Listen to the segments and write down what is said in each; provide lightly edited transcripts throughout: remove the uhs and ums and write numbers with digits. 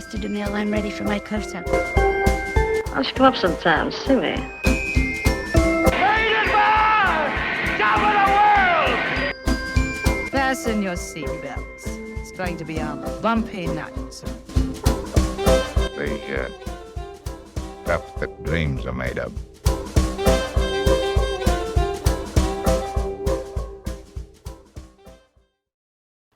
posted a mail. I'm ready for my close-up. Why don't you come up sometime and see me? Fasten your seatbelts. It's going to be a bumpy night. The stuff that dreams are made of.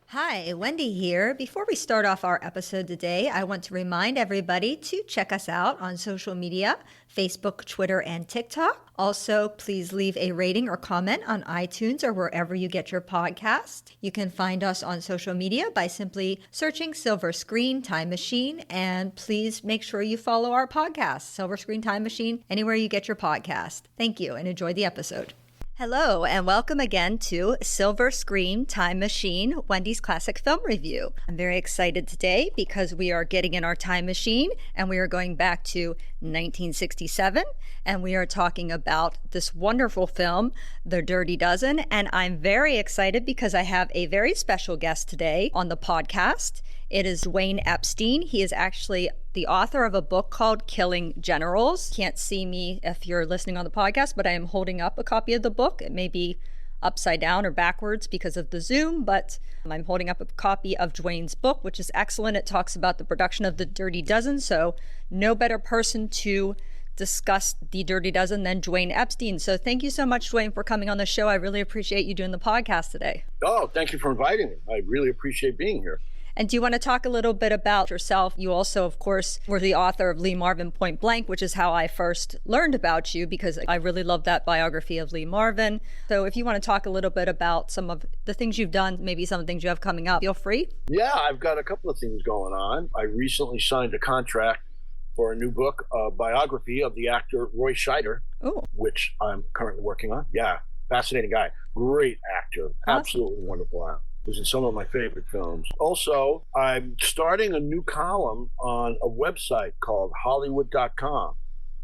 Hi, Wendy here. Before we start off our episode today, I want to remind everybody to check us out on social media, Facebook, Twitter, and TikTok. Also, please leave a rating or comment on iTunes or wherever you get your podcast. You can find us on social media by simply searching Silver Screen Time Machine, and please make sure you follow our podcast, Silver Screen Time Machine, anywhere you get your podcast. Thank you, and enjoy the episode. Hello, and welcome again to Silver Screen Time Machine, Wendy's Classic Film Review. I'm very excited today because we are getting in our time machine and we are going back to 1967, and we are talking about this wonderful film, The Dirty Dozen. And I'm very excited because I have a very special guest today on the podcast. It is Duane Epstein. He is actually the author of a book called Killing Generals. Can't see me if you're listening on the podcast, but I am holding up a copy of the book. It may be upside down or backwards because of the Zoom, but I'm holding up a copy of Duane's book, which is excellent. It talks about the production of The Dirty Dozen, so no better person to discuss The Dirty Dozen than Duane Epstein. So thank you so much, Duane, for coming on the show. I really appreciate you doing the podcast today. Oh, thank you for inviting me. I really appreciate being here. And do you want to talk a little bit about yourself? You also, of course, were the author of Lee Marvin Point Blank, which is how I first learned about you because I really love that biography of Lee Marvin. So if you want to talk a little bit about some of the things you've done, maybe some of the things you have coming up, feel free. Yeah, I've got a couple of things going on. I recently signed a contract for a new book, a biography of the actor Roy Scheider, which I'm currently working on. Yeah, fascinating guy. Great actor. Awesome. Absolutely wonderful actor. Was in some of my favorite films. Also, I'm starting a new column on a website called Hollywood.com,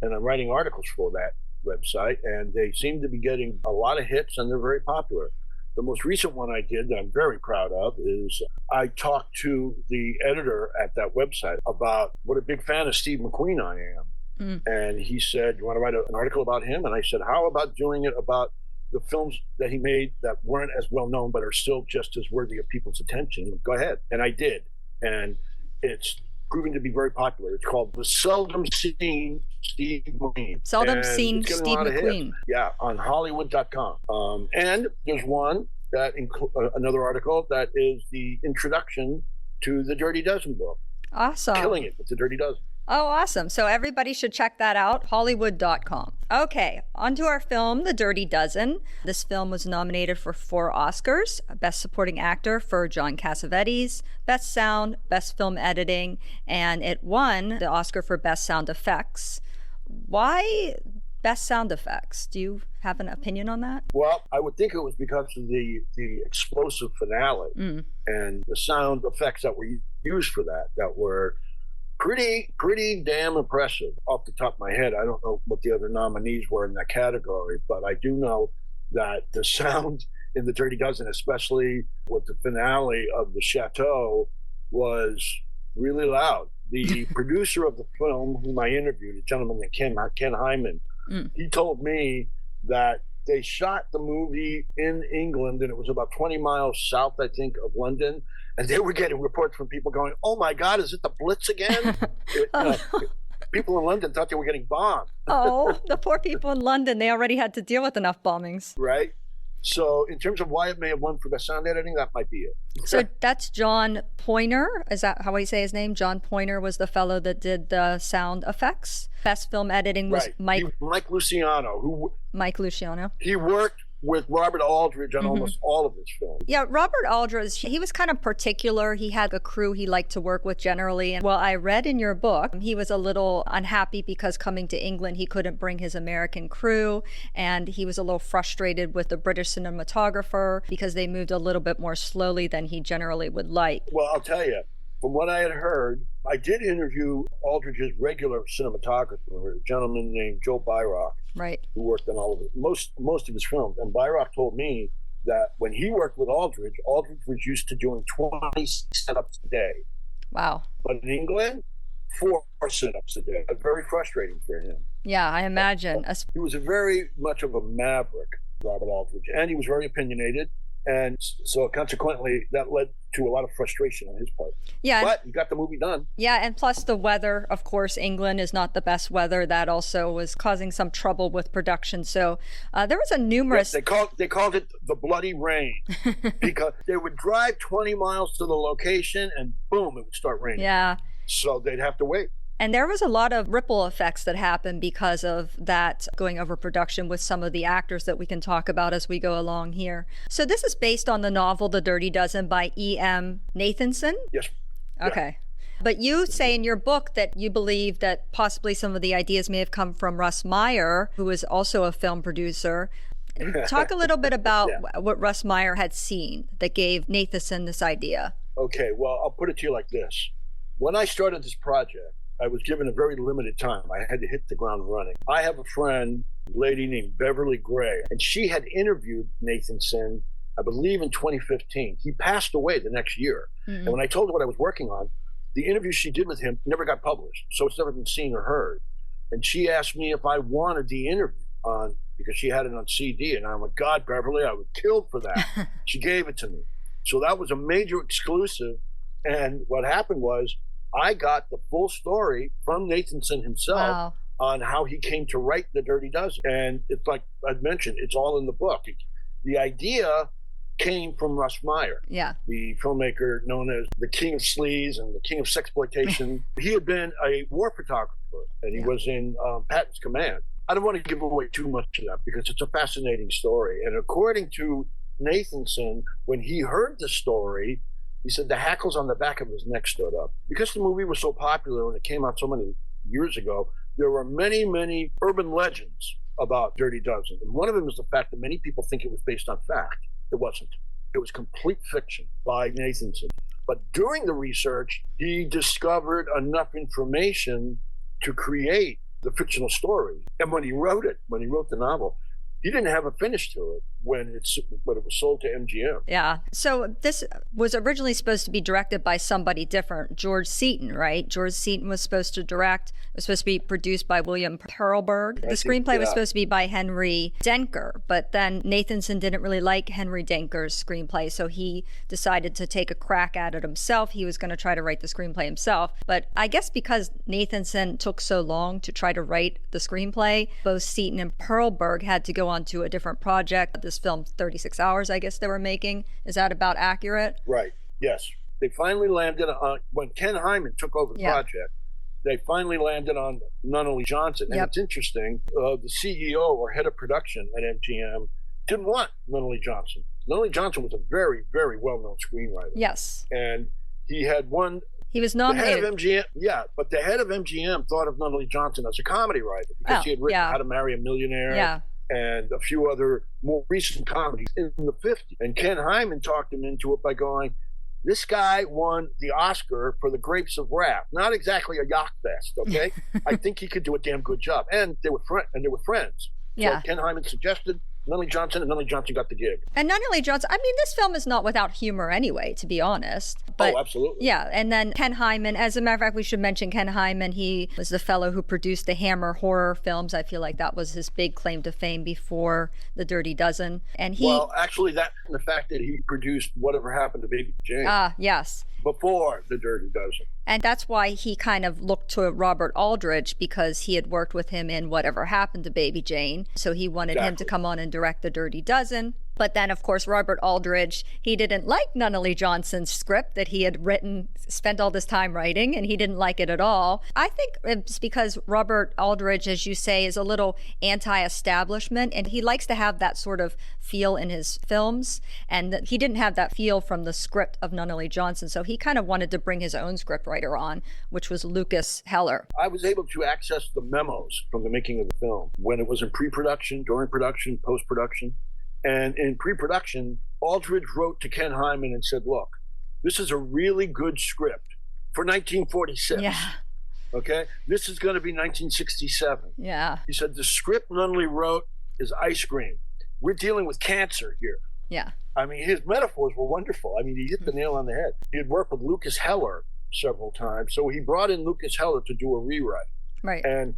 and I'm writing articles for that website, and they seem to be getting a lot of hits, and they're very popular. The most recent one I did that I'm very proud of is I talked to the editor at that website about what a big fan of Steve McQueen I am. And he said, you want to write an article about him? And I said, how about doing it about the films that he made that weren't as well known but are still just as worthy of people's attention? Go ahead. And I did. And it's proving to be very popular. It's called The Seldom Seen Steve McQueen. Seldom Seen Steve McQueen. Yeah, on Hollywood.com. And there's one that another article that is the introduction to the Dirty Dozen book. Awesome. Killing it with the Dirty Dozen. Oh, awesome. So everybody should check that out, Hollywood.com. Okay, on to our film, The Dirty Dozen. This film was nominated for 4 Oscars, Best Supporting Actor for John Cassavetes, Best Sound, Best Film Editing, and it won the Oscar for Best Sound Effects. Why Best Sound Effects? Do you have an opinion on that? Well, I would think it was because of the explosive finale and the sound effects that were used for that were pretty damn impressive. Off the top of my head, I don't know what the other nominees were in that category, but I do know that the sound in The Dirty Dozen, especially with the finale of the chateau, was really loud. The producer of the film, whom I interviewed, a gentleman named Ken Hyman, he told me that they shot the movie in England, and it was about 20 miles south, I think, of London. And they were getting reports from people going, oh my God, is it the Blitz again? People in London thought they were getting bombed. Oh, the poor people in London, they already had to deal with enough bombings. Right. So in terms of why it may have won for Best Sound Editing, that might be it. So that's John Poynter. Is that how I say his name? John Poynter was the fellow that did the sound effects. Best Film Editing was Mike Luciano. Mike Luciano. He worked with Robert Aldridge on almost all of his films. Yeah, Robert Aldridge, he was kind of particular. He had a crew he liked to work with generally. And well, I read in your book, he was a little unhappy because coming to England, he couldn't bring his American crew. And he was a little frustrated with the British cinematographer because they moved a little bit more slowly than he generally would like. Well, I'll tell you, from what I had heard, I did interview Aldridge's regular cinematographer, a gentleman named Joe Byrock, who worked on all of it, most of his films. And Byrock told me that when he worked with Aldridge was used to doing 20 setups a day. Wow. But in England, 4 sit-ups a day. Very frustrating for him. Yeah, I imagine. He was a very much of a maverick, Robert Aldrich, and he was very opinionated. And so consequently, that led to a lot of frustration on his part. Yeah. But he got the movie done. Yeah, and plus the weather, of course, England is not the best weather. That also was causing some trouble with production. So there was a numerous... Yes, they called it the bloody rain because they would drive 20 miles to the location and boom, it would start raining. Yeah. So they'd have to wait. And there was a lot of ripple effects that happened because of that going over production with some of the actors that we can talk about as we go along here. So this is based on the novel The Dirty Dozen by E.M. Nathanson? Yes. Okay. But you say in your book that you believe that possibly some of the ideas may have come from Russ Meyer, who is also a film producer. Talk a little bit about what Russ Meyer had seen that gave Nathanson this idea. Okay, well, I'll put it to you like this. When I started this project, I was given a very limited time. I had to hit the ground running. I have a friend, a lady named Beverly Gray, and she had interviewed Nathanson, I believe in 2015. He passed away the next year. Mm-hmm. And when I told her what I was working on, the interview she did with him never got published. So it's never been seen or heard. And she asked me if I wanted the interview on, because she had it on CD. And I'm like, God, Beverly, I would kill for that. She gave it to me. So that was a major exclusive. And what happened was, I got the full story from Nathanson himself on how he came to write The Dirty Dozen. And it's like I mentioned, it's all in the book. The idea came from Russ Meyer, the filmmaker known as the king of sleaze and the king of sexploitation. He had been a war photographer, and he was in Patton's command. I don't want to give away too much of that because it's a fascinating story. And according to Nathanson, when he heard the story, he said the hackles on the back of his neck stood up. Because the movie was so popular and it came out so many years ago, there were many, many urban legends about Dirty Dozen. And one of them is the fact that many people think it was based on fact. It wasn't. It was complete fiction by Nathanson. But during the research, he discovered enough information to create the fictional story. And when he wrote the novel, he didn't have a finish to it when it was sold to MGM. Yeah. So this was originally supposed to be directed by somebody different, George Seaton, right? George Seaton was supposed to direct. It was supposed to be produced by William Perlberg. The screenplay was supposed to be by Henry Denker, but then Nathanson didn't really like Henry Denker's screenplay, so he decided to take a crack at it himself. He was going to try to write the screenplay himself. But I guess because Nathanson took so long to try to write the screenplay, both Seaton and Perlberg had to go on to a different project. This film, 36 Hours, I guess they were making. Is that about accurate? Right. Yes. They finally landed on, when Ken Hyman took over the project, they finally landed on Nunnally Johnson. And it's interesting, the CEO or head of production at MGM didn't want Nunnally Johnson. Nunnally Johnson was a very, very well-known screenwriter. Yes. And he had won... He was nominated. The head of MGM, but the head of MGM thought of Nunnally Johnson as a comedy writer because he had written How to Marry a Millionaire and a few other more recent comedies in the 50s. And Ken Hyman talked him into it by going, this guy won the Oscar for The Grapes of Wrath. Not exactly a yacht fest, okay? I think he could do a damn good job. And they were friends. So Ken Hyman suggested Nunnally Johnson, and Nunnally Johnson got the gig. And Nunnally Johnson, I mean, this film is not without humor anyway, to be honest. But, absolutely. Yeah, and then Ken Hyman, as a matter of fact, we should mention Ken Hyman. He was the fellow who produced the Hammer horror films. I feel like that was his big claim to fame before The Dirty Dozen. And he... Well, actually, that and the fact that he produced Whatever Happened to Baby Jane. Yes. Before The Dirty Dozen. And that's why he kind of looked to Robert Aldrich, because he had worked with him in Whatever Happened to Baby Jane. So he wanted him to come on and direct The Dirty Dozen. But then, of course, Robert Aldrich, he didn't like Nunnally Johnson's script that he had written, spent all this time writing, and he didn't like it at all. I think it's because Robert Aldrich, as you say, is a little anti-establishment, and he likes to have that sort of feel in his films, and he didn't have that feel from the script of Nunnally Johnson, so he kind of wanted to bring his own scriptwriter on, which was Lucas Heller. I was able to access the memos from the making of the film when it was in pre-production, during production, post-production. And in pre-production, Aldrich wrote to Ken Hyman and said, look, this is a really good script for 1946. Yeah. Okay? This is going to be 1967. Yeah. He said, the script Nunnally wrote is ice cream. We're dealing with cancer here. Yeah. I mean, his metaphors were wonderful. I mean, he hit the nail on the head. He had worked with Lucas Heller, several times. So he brought in Lucas Heller to do a rewrite. Right. And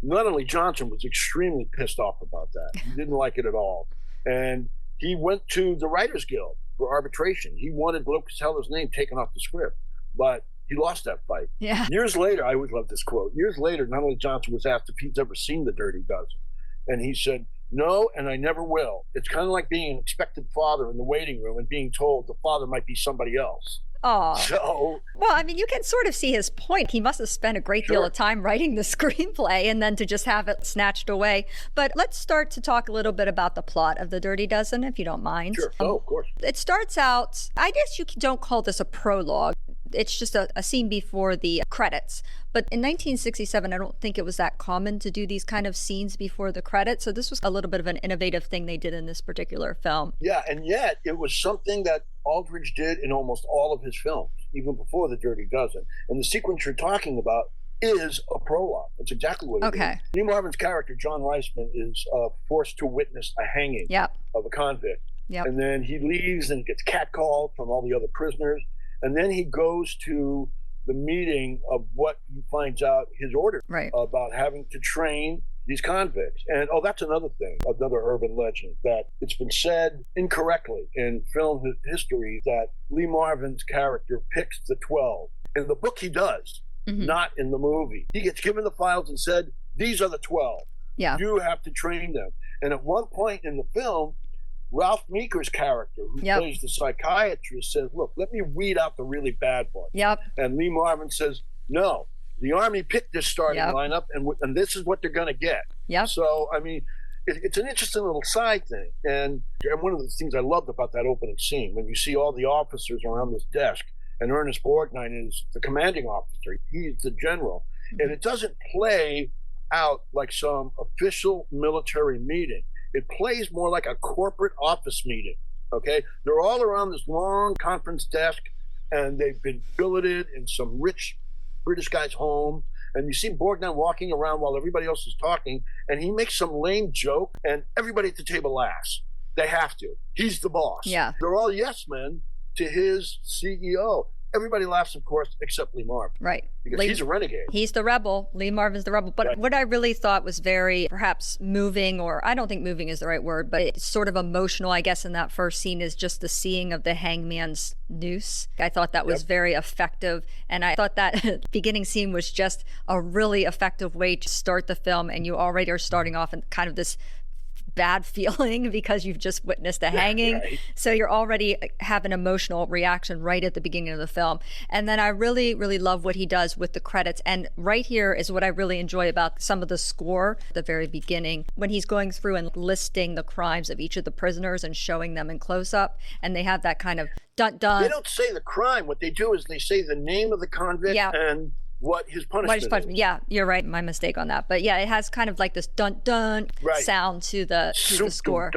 Nunnally Johnson was extremely pissed off about that. He didn't like it at all. And he went to the Writers Guild for arbitration. He wanted Lucas Heller's name taken off the script, but he lost that fight. Yeah. Years later, I always love this quote. Years later, Nunnally Johnson was asked if he's ever seen The Dirty Dozen. And he said, "No, and I never will. It's kind of like being an expected father in the waiting room and being told the father might be somebody else." Oh. So, well, I mean, you can sort of see his point. He must have spent a great deal of time writing the screenplay and then to just have it snatched away. But let's start to talk a little bit about the plot of The Dirty Dozen, if you don't mind. sure. Oh, of course. It starts out, I guess you don't call this a prologue. It's just a scene before the credits. But in 1967, I don't think it was that common to do these kind of scenes before the credits. So this was a little bit of an innovative thing they did in this particular film. Yeah, and yet it was something that Aldrich did in almost all of his films, even before The Dirty Dozen. And the sequence you're talking about is a prologue. That's exactly what it is. Lee Marvin's character, John Reisman, is forced to witness a hanging of a convict. And then he leaves and gets catcalled from all the other prisoners. And then he goes to the meeting of what he finds out his order about having to train these convicts. And that's another thing, another urban legend, that it's been said incorrectly in film history that Lee Marvin's character picks the 12. In the book he does, not in the movie. He gets given the files and said, "These are the 12. You have to train them." And at one point in the film, Ralph Meeker's character, who plays the psychiatrist, says, "Look, let me weed out the really bad ones." And Lee Marvin says, "No, the Army picked this starting lineup, and this is what they're going to get." So, I mean, it's an interesting little side thing. And one of the things I loved about that opening scene, when you see all the officers around this desk, and Ernest Borgnine is the commanding officer, he's the general, and it doesn't play out like some official military meeting. It plays more like a corporate office meeting, okay? They're all around this long conference desk, and they've been billeted in some rich British guy's home. And you see Borgnine walking around while everybody else is talking, and he makes some lame joke, and everybody at the table laughs. They have to. He's the boss. They're all yes men to his CEO. Everybody laughs, of course, except Lee Marvin. Because he's a renegade. He's the rebel. Lee Marvin's the rebel. But what I really thought was very perhaps moving, or I don't think moving is the right word, but it's sort of emotional, I guess, in that first scene is just the seeing of the hangman's noose. I thought that was very effective. And I thought that beginning scene was just a really effective way to start the film. And you already are starting off in kind of this bad feeling because you've just witnessed a hanging. So you're already have an emotional reaction right at the beginning of the film. And then I really, really love what he does with the credits. And right here is what I really enjoy about some of the score at the very beginning, when he's going through and listing the crimes of each of the prisoners and showing them in close up. And they have that kind of dun-dun. They don't say the crime. What they do is they say the name of the convict and what his punishment is. Yeah, you're right. My mistake on that. But yeah, it has kind of like this dun-dun sound to the score.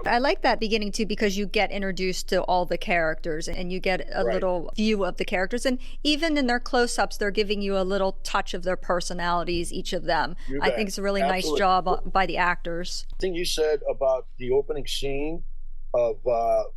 I like that beginning too, because you get introduced to all the characters and you get a little view of the characters. And even in their close-ups, they're giving you a little touch of their personalities, each of them. I think it's a really nice job by the actors. The thing you said about the opening scene of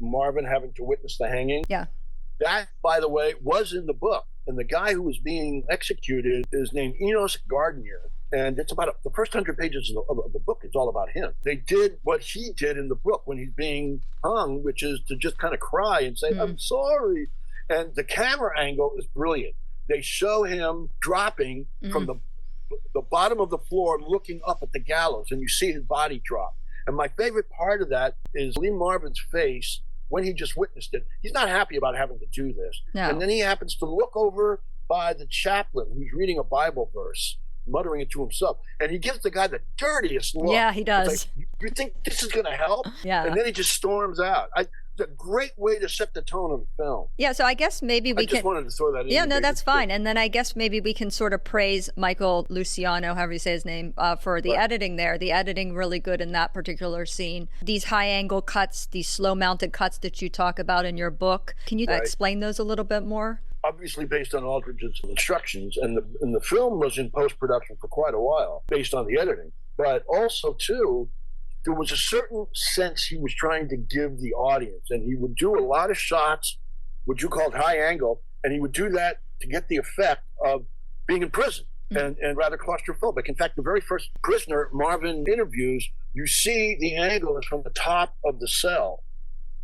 Marvin having to witness the hanging. That, by the way, was in the book. And the guy who was being executed is named Enos Gardner. And it's about the first 100 pages of the book. It's all about him. They did what he did in the book when he's being hung, which is to just kind of cry and say, "I'm sorry." And the camera angle is brilliant. They show him dropping from the bottom of the floor, looking up at the gallows, and you see his body drop. And my favorite part of that is Lee Marvin's face when he just witnessed it. He's not happy about having to do this. And then he happens to look over by the chaplain who's reading a Bible verse, muttering it to himself. And he gives the guy the dirtiest look. Yeah, he does. It's like, you think this is going to help? And then he just storms out. It's a great way to set the tone of the film. Yeah, so I guess maybe we I just wanted to throw that in. Yeah, no, that's fine. And then I guess maybe we can sort of praise Michael Luciano, however you say his name, for the editing there. The editing really good in that particular scene. These high-angle cuts, these slow-mounted cuts that you talk about in your book. Can you explain those a little bit more? Obviously based on Aldrich's instructions, and the film was in post-production for quite a while based on the editing. But also, too, there was a certain sense he was trying to give the audience, and he would do a lot of shots, what you called high angle, and he would do that to get the effect of being in prison and rather claustrophobic. In fact, the very first prisoner Marvin interviews, you see the angle is from the top of the cell.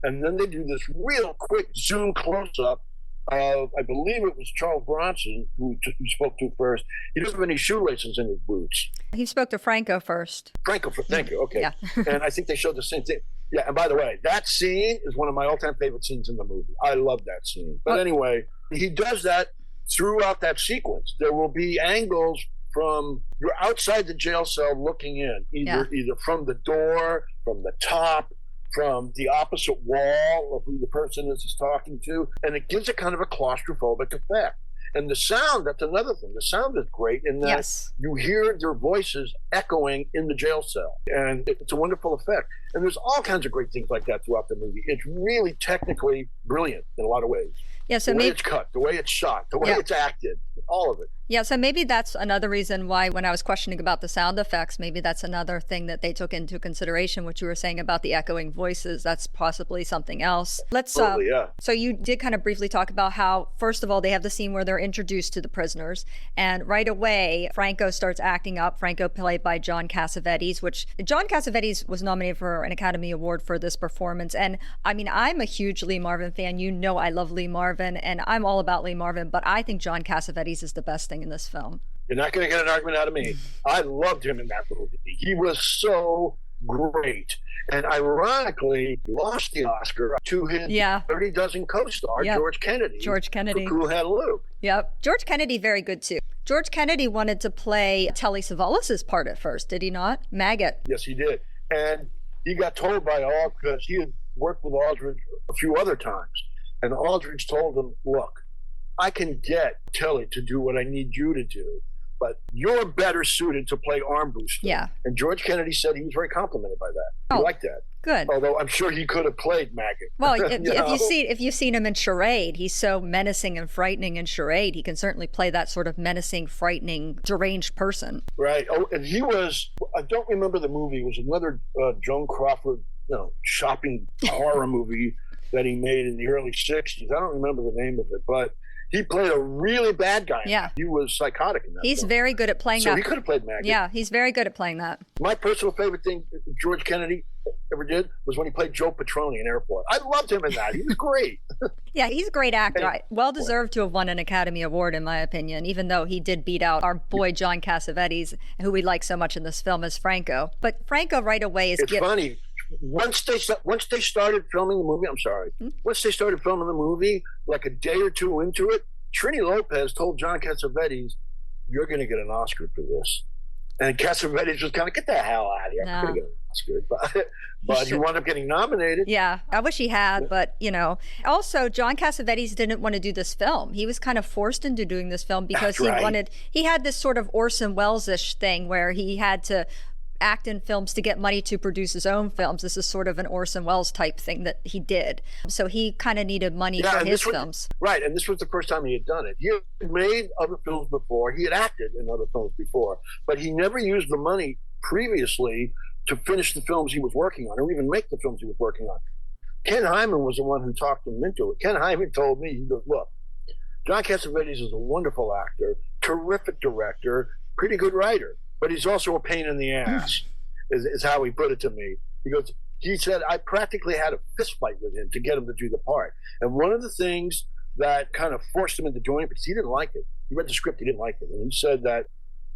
And then they do this real quick zoom close-up of, I believe it was Charles Bronson who he spoke to first. He doesn't have any shoelaces in his boots. He spoke to Franco first. Franco, thank you. Okay. Yeah. And I think they showed the same thing. Yeah, and by the way, that scene is one of my all-time favorite scenes in the movie. I love that scene. But anyway, he does that throughout that sequence. There will be angles from, you're outside the jail cell looking in, either from the door, from the top, from the opposite wall of who the person is he's talking to, and it gives a kind of a claustrophobic effect. And the sound, that's another thing. The sound is great in that you hear their voices echoing in the jail cell. And it's a wonderful effect. And there's all kinds of great things like that throughout the movie. It's really technically brilliant in a lot of ways. Yeah, so the way it's cut, the way it's shot, the way it's acted, all of it. Yeah, so maybe that's another reason why when I was questioning about the sound effects, maybe that's another thing that they took into consideration, what you were saying about the echoing voices. That's possibly something else. So you did kind of briefly talk about how, first of all, they have the scene where they're introduced to the prisoners. And right away, Franco starts acting up. Franco, played by John Cassavetes, which John Cassavetes was nominated for an Academy Award for this performance. And I mean, I'm a huge Lee Marvin fan. You know I love Lee Marvin, and I'm all about Lee Marvin, but I think John Cassavetes is the best thing in this film. You're not going to get an argument out of me. I loved him in that movie. He was so great. And ironically, lost the Oscar to his 30 Dozen co-star, George Kennedy. George Kennedy. For Cool Hand Luke. Yep. George Kennedy, very good too. George Kennedy wanted to play Telly Savalas' part at first, did he not? Maggot. Yes, he did. And he got told by Aldrich, because he had worked with Aldrich a few other times. And Aldrich told him, look, I can get Telly to do what I need you to do, but you're better suited to play arm booster. Yeah. And George Kennedy said he was very complimented by that. He liked that. Good. Although I'm sure he could have played Maggot. Well, if you've seen him in Charade, he's so menacing and frightening in Charade. He can certainly play that sort of menacing, frightening, deranged person. Right. Oh, and he was, I don't remember the movie. It was another Joan Crawford, shopping horror movie that he made in the early 60s. I don't remember the name of it, but he played a really bad guy. Yeah. He was psychotic in that. He's very good at playing that. So he could have played Maggot. Yeah, he's very good at playing that. My personal favorite thing George Kennedy ever did was when he played Joe Petroni in Airport. I loved him in that. He was great. Yeah, he's a great actor. Well deserved to have won an Academy Award, in my opinion, even though he did beat out our boy John Cassavetes, who we like so much in this film, as Franco. But Franco right away is... It's funny. Once they started filming the movie, once they started filming the movie, like a day or two into it, Trini Lopez told John Cassavetes, you're going to get an Oscar for this. And Cassavetes was kind of, get the hell out of here. I'm going to get an Oscar. But he wound up getting nominated. Yeah, I wish he had, but, Also, John Cassavetes didn't want to do this film. He was kind of forced into doing this film because he had this sort of Orson Welles-ish thing where he had to act in films to get money to produce his own films. This is sort of an Orson Welles type thing that he did. So he kind of needed money for his films. Right, and this was the first time he had done it. He had made other films before. He had acted in other films before, but he never used the money previously to finish the films he was working on or even make the films he was working on. Ken Hyman was the one who talked him into it. Ken Hyman told me, he goes, look, John Cassavetes is a wonderful actor, terrific director, pretty good writer, but he's also a pain in the ass, is how he put it to me. Because he said, I practically had a fist fight with him to get him to do the part. And one of the things that kind of forced him into doing it, because he didn't like it. He read the script, he didn't like it. And he said that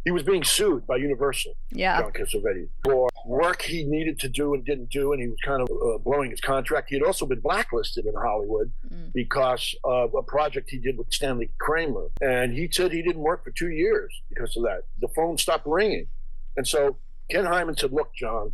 he was being sued by Universal, John Cassavetes, for work he needed to do and didn't do, and he was kind of blowing his contract. He had also been blacklisted in Hollywood because of a project he did with Stanley Kramer. And he said he didn't work for 2 years because of that. The phone stopped ringing. And so Ken Hyman said, look, John,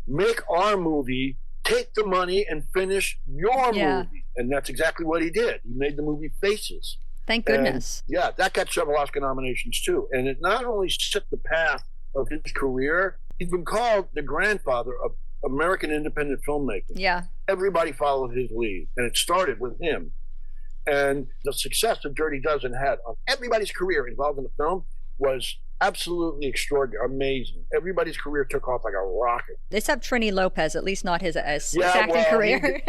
make our movie, take the money and finish your movie. And that's exactly what he did. He made the movie Faces. Thank goodness. And, that got several Oscar nominations too. And it not only set the path of his career, he's been called the grandfather of American independent filmmaking. Yeah. Everybody followed his lead, and it started with him. And the success that Dirty Dozen had on everybody's career involved in the film was absolutely extraordinary, amazing. Everybody's career took off like a rocket. Except Trini Lopez, at least not his acting career.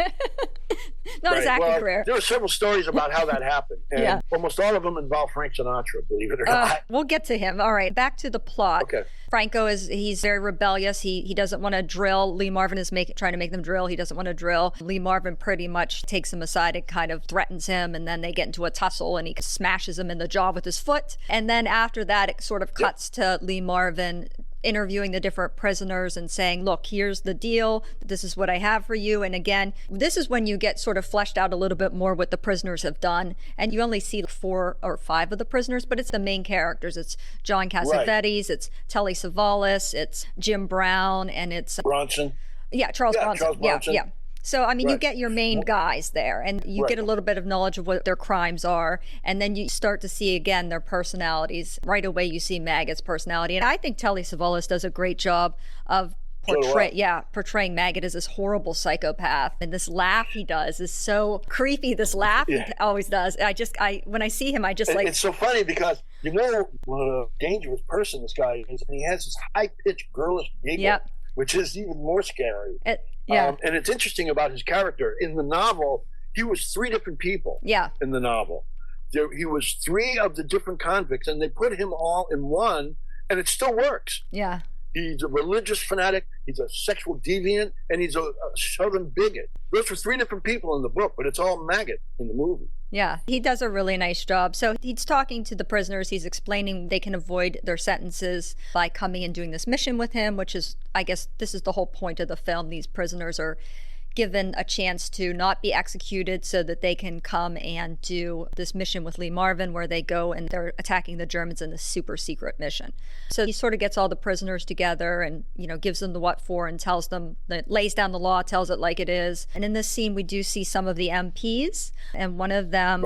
Not his acting career. There are several stories about how that happened, and almost all of them involve Frank Sinatra, believe it or not. We'll get to him. All right, back to the plot. Okay. Franco he's very rebellious. He doesn't want to drill. Lee Marvin is trying to make them drill. He doesn't want to drill. Lee Marvin pretty much takes him aside and kind of threatens him, and then they get into a tussle, and he smashes him in the jaw with his foot. And then after that, it sort of cuts to Lee Marvin interviewing the different prisoners and saying, look, here's the deal. This is what I have for you. And again, this is when you get sort of fleshed out a little bit more what the prisoners have done. And you only see 4 or 5 of the prisoners, but it's the main characters. It's John Cassavetes, it's Telly Savalas, it's Jim Brown, and it's Bronson. Yeah, Charles Bronson. Bronson. Yeah. So, I mean, you get your main guys there, and you get a little bit of knowledge of what their crimes are, and then you start to see, again, their personalities. Right away, you see Maggot's personality. And I think Telly Savalas does a great job of portraying Maggot as this horrible psychopath. And this laugh he does is so creepy. This laugh he always does. When I see him, I just like... It's so funny because, you know what a dangerous person this guy is, and he has this high-pitched, girlish giggle, which is even more scary. And it's interesting about his character. In the novel, he was 3 different people in the novel. He was 3 of the different convicts, and they put him all in one, and it still works. Yeah. He's a religious fanatic, he's a sexual deviant, and he's a Southern bigot. Those were 3 different people in the book, but it's all Maggot in the movie. Yeah, he does a really nice job. So he's talking to the prisoners. He's explaining they can avoid their sentences by coming and doing this mission with him, which is, I guess, this is the whole point of the film. These prisoners are given a chance to not be executed so that they can come and do this mission with Lee Marvin where they go and they're attacking the Germans in this super secret mission. So he sort of gets all the prisoners together and, you know, gives them the what for and tells them, lays down the law, tells it like it is. And in this scene, we do see some of the MPs, and one of them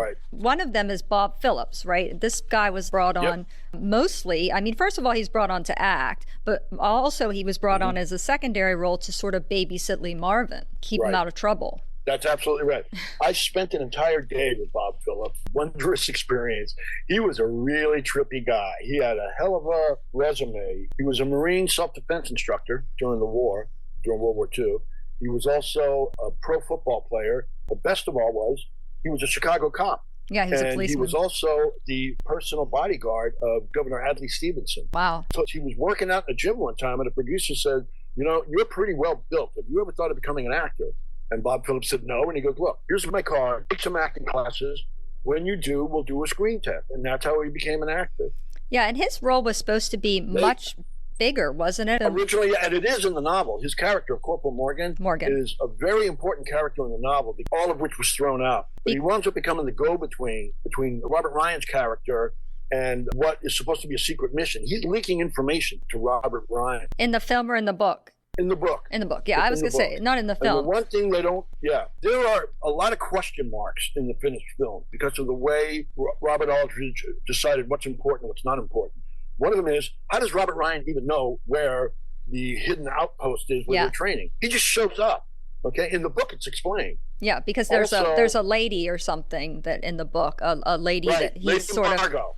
is Bob Phillips, right? This guy was brought on mostly, I mean, first of all, he's brought on to act, but also he was brought on as a secondary role to sort of babysit Lee Marvin, keep him out of trouble. That's absolutely right. I spent an entire day with Bob Phillips. Wondrous experience. He was a really trippy guy. He had a hell of a resume. He was a Marine self-defense instructor during the war, during World War II. He was also a pro football player. But best of all he was a Chicago cop. Yeah, he was a policeman. He was also the personal bodyguard of Governor Adlai Stevenson. Wow. So he was working out in a gym one time, and a producer said, you know, you're pretty well built. Have you ever thought of becoming an actor? And Bob Phillips said no. And he goes, look, here's my card. Take some acting classes. When you do, we'll do a screen test. And that's how he became an actor. Yeah, and his role was supposed to be much bigger, wasn't it? Originally, and it is in the novel. His character, Corporal Morgan, is a very important character in the novel, all of which was thrown out. But he winds up becoming the go-between between Robert Ryan's character and what is supposed to be a secret mission. He's leaking information to Robert Ryan. In the film or in the book? In the book. In the book, yeah. I was going to say, not in the film. And the one thing they don't, there are a lot of question marks in the finished film because of the way Robert Aldridge decided what's important and what's not important. One of them is, how does Robert Ryan even know where the hidden outpost is where they're training? He just shows up. Okay, in the book it's explained. Yeah, because there's a lady or something that in the book, a lady that he's Lady sort Margot.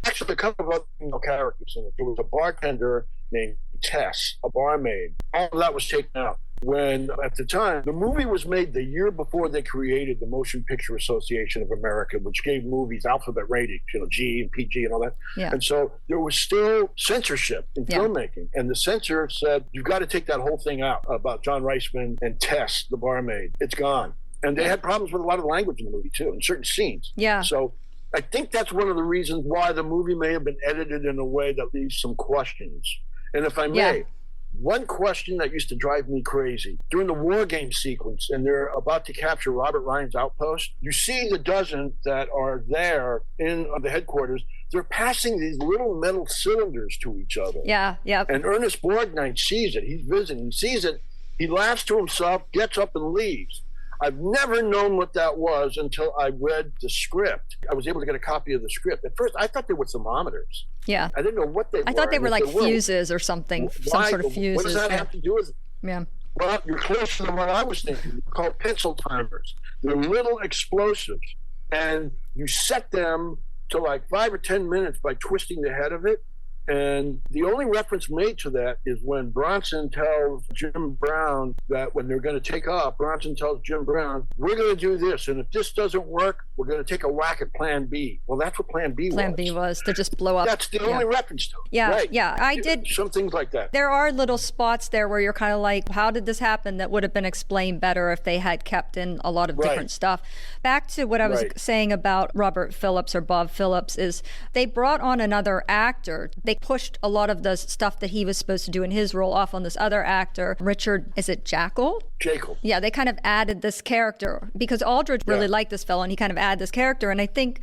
Actually, a couple of other female characters in it. There was a bartender named Tess, a barmaid. All of that was taken out. When, at the time, the movie was made the year before they created the Motion Picture Association of America, which gave movies alphabet ratings, you know, G and PG and all that. Yeah. And so there was still censorship in filmmaking. And the censor said, you've got to take that whole thing out about John Reisman and Tess, the barmaid. It's gone. And they had problems with a lot of language in the movie, too, in certain scenes. Yeah. So I think that's one of the reasons why the movie may have been edited in a way that leaves some questions. And if I may, one question that used to drive me crazy, during the war game sequence, and they're about to capture Robert Ryan's outpost, you see the dozen that are there in the headquarters, they're passing these little metal cylinders to each other. Yeah. And Ernest Borgnine sees it. He's visiting. He sees it. He laughs to himself, gets up and leaves. I've never known what that was until I read the script. I was able to get a copy of the script. At first, I thought they were thermometers. Yeah. I didn't know what they were. I thought they were like fuses or something, some sort of fuses. What does that have to do with it? Yeah. Well, you're closer than what I was thinking. They're called pencil timers. They're little explosives. And you set them to like 5 or 10 minutes by twisting the head of it. And the only reference made to that is when Bronson tells Jim Brown that when they're going to take off, Bronson tells Jim Brown, we're going to do this. And if this doesn't work, we're going to take a whack at Plan B. Well, that's what Plan B was. Plan B was to just blow up. That's the only reference to it. Yeah, right. yeah. I did. Some things like that. There are little spots there where you're kind of like, how did this happen? That would have been explained better if they had kept in a lot of different stuff. Back to what I was saying about Robert Phillips or Bob Phillips is they brought on another actor. They pushed a lot of the stuff that he was supposed to do in his role off on this other actor, Richard, is it Jackal? Jackal. Yeah, they kind of added this character because Aldrich really liked this fellow and he kind of added this character. And I think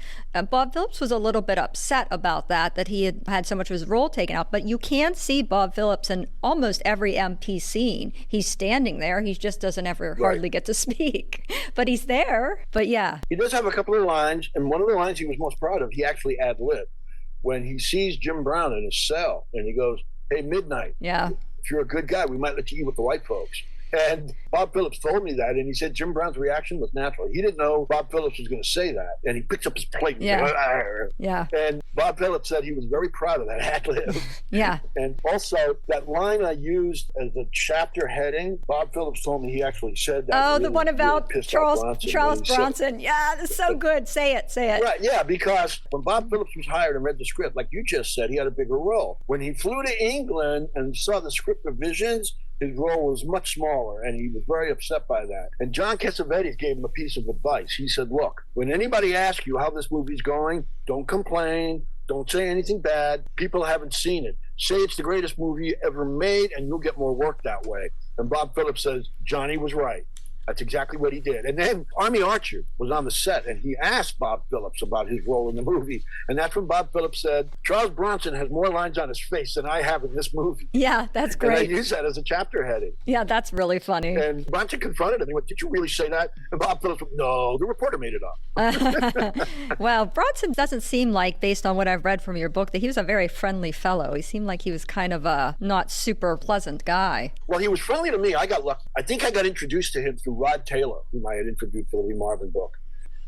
Bob Phillips was a little bit upset about that he had so much of his role taken out. But you can see Bob Phillips in almost every MP scene. He's standing there. He just doesn't ever hardly get to speak. But he's there. But yeah. He does have a couple of lines. And one of the lines he was most proud of, he actually ad-libbed. When he sees Jim Brown in his cell and he goes, hey, Midnight, if you're a good guy, we might let you eat with the white folks. And Bob Phillips told me that, and he said Jim Brown's reaction was natural. He didn't know Bob Phillips was going to say that, and he picks up his plate and goes, yeah. And Bob Phillips said he was very proud of that ad-lib. Yeah. And also, that line I used as a chapter heading, Bob Phillips told me he actually said that. Oh, really, the one about really Charles Bronson. Yeah, that's so good. Say it. Right, yeah, because when Bob Phillips was hired and read the script, like you just said, he had a bigger role. When he flew to England and saw the script revisions, his role was much smaller, and he was very upset by that. And John Cassavetes gave him a piece of advice. He said, look, when anybody asks you how this movie's going, don't complain. Don't say anything bad. People haven't seen it. Say it's the greatest movie ever made, and you'll get more work that way. And Bob Phillips says, Johnny was right. That's exactly what he did. And then Army Archer was on the set, and he asked Bob Phillips about his role in the movie. And that's when Bob Phillips said, Charles Bronson has more lines on his face than I have in this movie. Yeah, that's great. And I used that as a chapter heading. Yeah, that's really funny. And Bronson confronted him. He went, did you really say that? And Bob Phillips went, no, the reporter made it up. Well, Bronson doesn't seem like, based on what I've read from your book, that he was a very friendly fellow. He seemed like he was kind of a not super pleasant guy. Well, he was friendly to me. I got lucky. I think I got introduced to him through Rod Taylor, whom I had interviewed for the Lee Marvin book.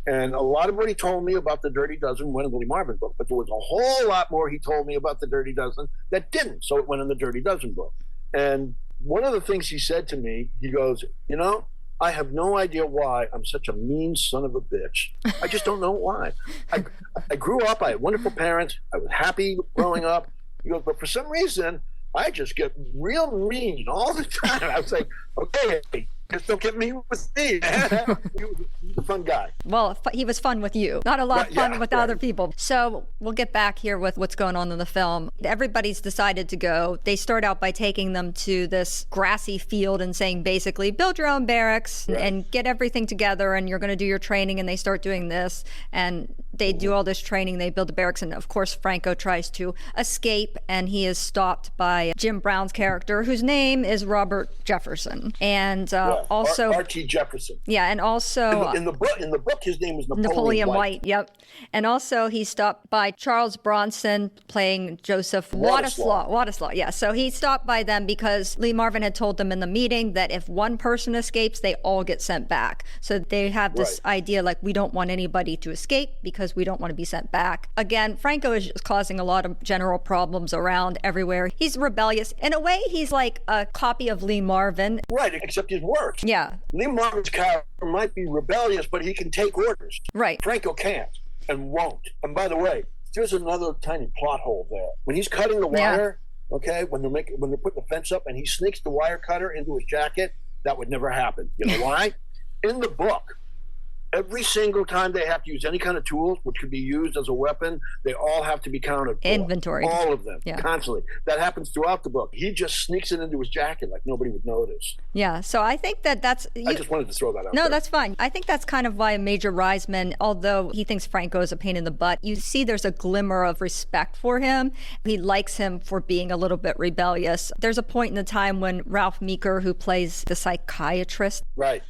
And a lot of what he told me about the Dirty Dozen went in the Lee Marvin book, but there was a whole lot more he told me about the Dirty Dozen that didn't, so it went in the Dirty Dozen book. And one of the things he said to me, he goes, you know, I have no idea why I'm such a mean son of a bitch. I just don't know why. I grew up, I had wonderful parents, I was happy growing up. He goes, but for some reason, I just get real mean all the time. I was like, okay, just don't get mean with me. He was a fun guy. Well, he was fun with you. Not a lot of fun with other people. So we'll get back here with what's going on in the film. Everybody's decided to go. They start out by taking them to this grassy field and saying, basically, build your own barracks and get everything together, and you're going to do your training. And they start doing this, and they do all this training. They build the barracks, and of course, Franco tries to escape, and he is stopped by Jim Brown's character, whose name is Robert Jefferson. And also R.T. Jefferson. Yeah, and also in the book, his name is Napoleon White. Yep. And also he stopped by Charles Bronson playing Joseph Wadislaw. Yeah. So he stopped by them because Lee Marvin had told them in the meeting that if one person escapes, they all get sent back. So they have this idea like, we don't want anybody to escape because we don't want to be sent back. Again, Franco is just causing a lot of general problems around everywhere. He's rebellious. In a way, he's like a copy of Lee Marvin. Right, except he's worse. Yeah. Lee Marvin's character might be rebellious, but he can take orders. Right. Franco can't and won't. And by the way, there's another tiny plot hole there. When he's cutting the wire, okay, when they're putting the fence up and he sneaks the wire cutter into his jacket, that would never happen. You know why? In the book, every single time they have to use any kind of tools, which could be used as a weapon, they all have to be counted for. Inventory. All of them, constantly. That happens throughout the book. He just sneaks it into his jacket like nobody would notice. Yeah, so I think that's... I just wanted to throw that out No, there. that's fine. I think that's kind of why Major Reisman, although he thinks Franco is a pain in the butt, you see there's a glimmer of respect for him. He likes him for being a little bit rebellious. There's a point in the time when Ralph Meeker, who plays the psychiatrist... Right.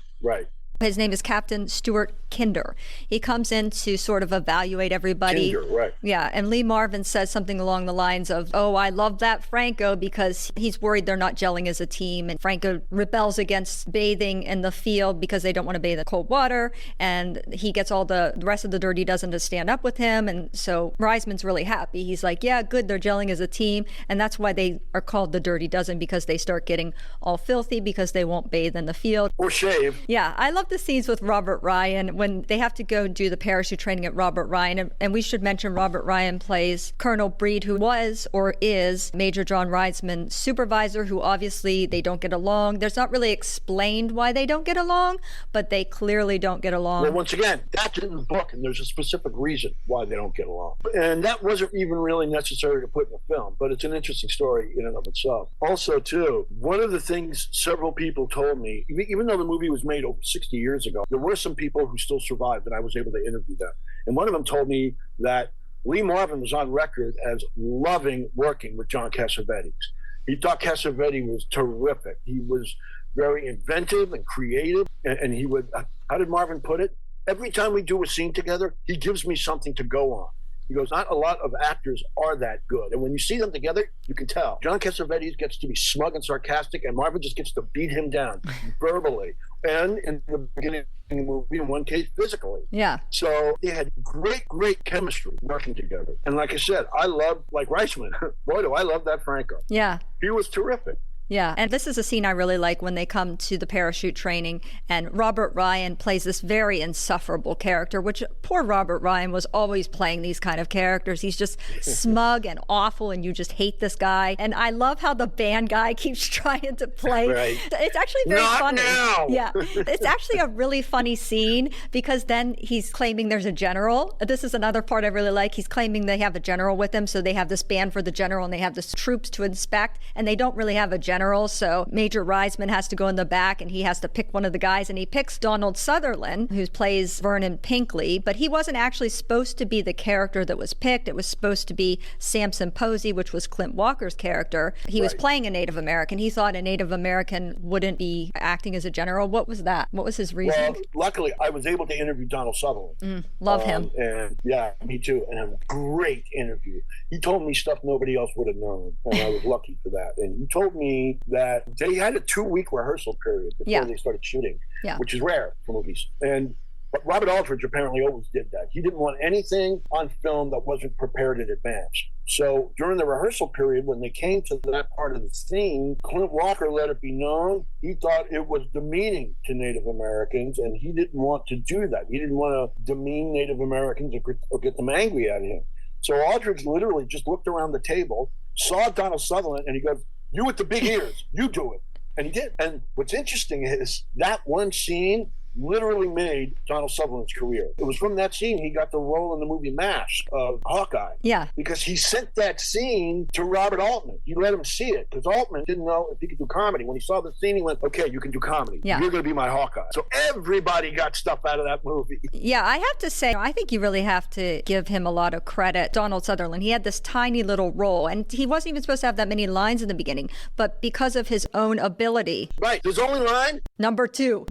His name is Captain Stuart Kinder. He comes in to sort of evaluate everybody. Kinder, right. Yeah, and Lee Marvin says something along the lines of, oh, I love that Franco because he's worried they're not gelling as a team. And Franco rebels against bathing in the field because they don't want to bathe in cold water. And he gets all the rest of the Dirty Dozen to stand up with him. And so Reisman's really happy. He's like, yeah, good, they're gelling as a team. And that's why they are called the Dirty Dozen, because they start getting all filthy because they won't bathe in the field. Or shave. Yeah, I love the scenes with Robert Ryan when they have to go do the parachute training at Robert Ryan. And we should mention Robert Ryan plays Colonel Breed, who was or is Major John Reisman's supervisor, who obviously they don't get along. There's not really explained why they don't get along, but they clearly don't get along. Well, once again, that's in the book, and there's a specific reason why they don't get along. And that wasn't even really necessary to put in a film, but it's an interesting story in and of itself. Also, too, one of the things several people told me, even though the movie was made over 60 years ago, there were some people who still survived, and I was able to interview them. And one of them told me that Lee Marvin was on record as loving working with John Cassavetes. He thought Cassavetes was terrific. He was very inventive and creative, and he would, how did Marvin put it? Every time we do a scene together, he gives me something to go on. He goes, not a lot of actors are that good. And when you see them together, you can tell. John Cassavetes gets to be smug and sarcastic, and Marvin just gets to beat him down verbally. And in the beginning of the movie, in one case, physically. Yeah. So they had great chemistry working together. And like I said, I love, like Reisman, boy, do I love that Franco. Yeah. He was terrific. Yeah, and this is a scene I really like when they come to the parachute training, and Robert Ryan plays this very insufferable character, which poor Robert Ryan was always playing these kind of characters. He's just smug and awful, and you just hate this guy. And I love how the band guy keeps trying to play. Right. It's actually very Not funny. now. Yeah, it's actually a really funny scene because then he's claiming there's a general. This is another part I really like. He's claiming they have a general with him, so they have this band for the general, and they have the troops to inspect, and they don't really have a general. So Major Reisman has to go in the back and he has to pick one of the guys, and he picks Donald Sutherland, who plays Vernon Pinkley, but he wasn't actually supposed to be the character that was picked. It was supposed to be Samson Posey, which was Clint Walker's character. He was playing a Native American. He thought a Native American wouldn't be acting as a general. What was that? What was his reason? Well, luckily, I was able to interview Donald Sutherland. Love him. And yeah, me too. And a great interview. He told me stuff nobody else would have known, and I was lucky for that. And he told me that they had a 2-week rehearsal period before they started shooting, which is rare for movies. But Robert Aldridge apparently always did that. He didn't want anything on film that wasn't prepared in advance. So during the rehearsal period, when they came to that part of the scene, Clint Walker let it be known he thought it was demeaning to Native Americans, and he didn't want to do that. He didn't want to demean Native Americans or get them angry at him. So Aldridge literally just looked around the table, saw Donald Sutherland, and he goes, "You with the big ears, you do it." And he did. And what's interesting is that one scene literally made Donald Sutherland's career. It was from that scene he got the role in the movie MASH of Hawkeye. Yeah. Because he sent that scene to Robert Altman. He let him see it because Altman didn't know if he could do comedy. When he saw the scene, he went, "Okay, you can do comedy. Yeah. You're going to be my Hawkeye." So everybody got stuff out of that movie. Yeah, I have to say, I think you really have to give him a lot of credit. Donald Sutherland, he had this tiny little role, and he wasn't even supposed to have that many lines in the beginning, but because of his own ability. Right. His only line? Number two,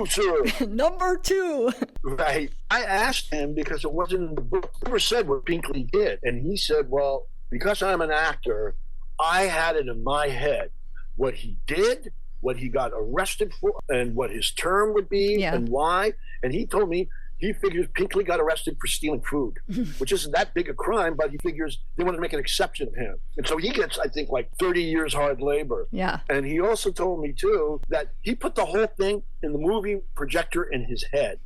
sir. Number two. Right. I asked him because it wasn't in the book. He never said what Pinkley did. And he said, well, because I'm an actor, I had it in my head what he did, what he got arrested for, and what his term would be and why. And he told me he figures Pinkley got arrested for stealing food, which isn't that big a crime, but he figures they wanted to make an exception of him. And so he gets, I think, like 30 years hard labor. Yeah. And he also told me, too, that he put the whole thing in the movie projector in his head.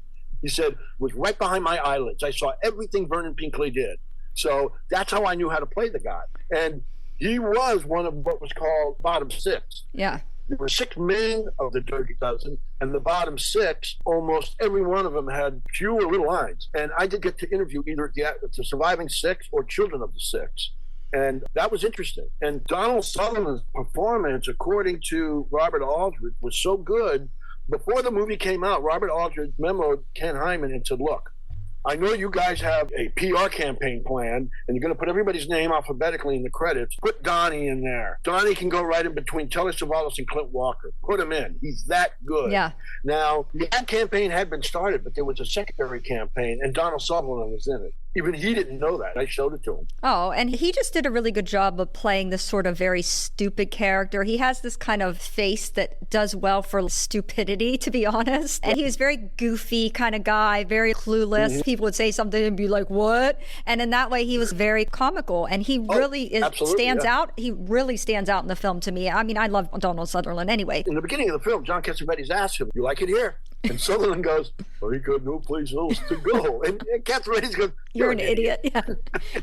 He said, it was right behind my eyelids. I saw everything Vernon Pinkley did. So that's how I knew how to play the guy. And he was one of what was called bottom six. Yeah. There were 6 men of the Dirty Dozen, and the bottom 6, almost every one of them had fewer little lines. And I did get to interview either the surviving 6 or children of the 6. And that was interesting. And Donald Sutherland's performance, according to Robert Aldridge, was so good. Before the movie came out, Robert Aldridge memoed Ken Hyman and said, look, I know you guys have a PR campaign plan, and you're going to put everybody's name alphabetically in the credits. Put Donnie in there. Donnie can go right in between Telly Savalas and Clint Walker. Put him in. He's that good. Yeah. Now, the ad campaign had been started, but there was a secondary campaign, and Donald Sutherland was in it. Even he didn't know that. I showed it to him. Oh, and he just did a really good job of playing this sort of very stupid character. He has this kind of face that does well for stupidity, to be honest. And he was very goofy kind of guy, very clueless. Mm-hmm. People would say something and be like, what? And in that way, he was very comical. And he really stands out. He really stands out in the film to me. I mean, I love Donald Sutherland anyway. In the beginning of the film, John Cassavetes asked him, "You like it here?" And Sutherland goes, "Well, he got no place else to go." And Cassavetes goes, "You're an idiot." Yeah.